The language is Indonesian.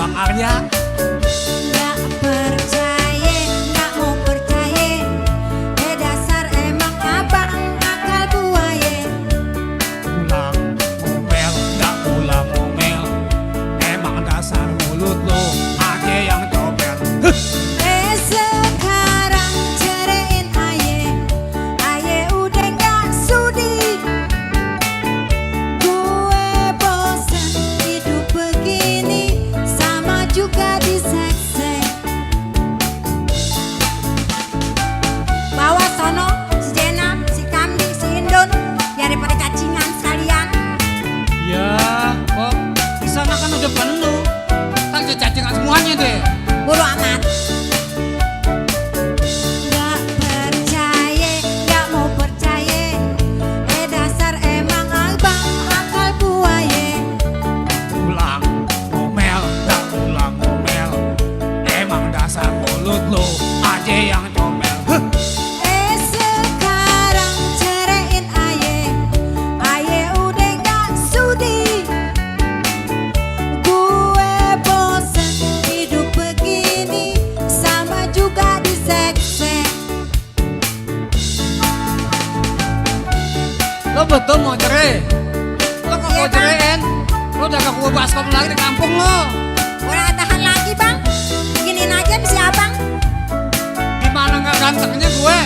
Bang Arya. Nggak percaya, nggak mau percaya. Dasar emang abang akal buaya. Pulang ngomel, nggak pulang ngomel. Emang dasar mulut lo aja yang comel. Sekarang ceraiin aye udah nggak sudi. Gue bosan hidup begini, sama juga disekse. Bawa sono si Jena, si Kamdi, si Indun, daripada cacingan sekalian. Ya, kok di sana kan udah penuh. Tak cacingan semuanya deh. Bodo amat. Nggak percaya, nggak mau percaya. Dasar emang abang akal buaya. Pulang ngomel, nggak pulang ngomel. Emang dasar mulut lo aja yang comel. Sekarang ceraiin aye udah nggak sudi. Gue bosan hidup begini, sama juga disekse. Lo betul mau cerai? Lo kok Iya, mau Bang. ceraiin? Lo udah gak gue baskom lagi di kampung lo. Udah gak tahan lagi bang, beginiin aja si abang. Gimana gak gantengnya gue?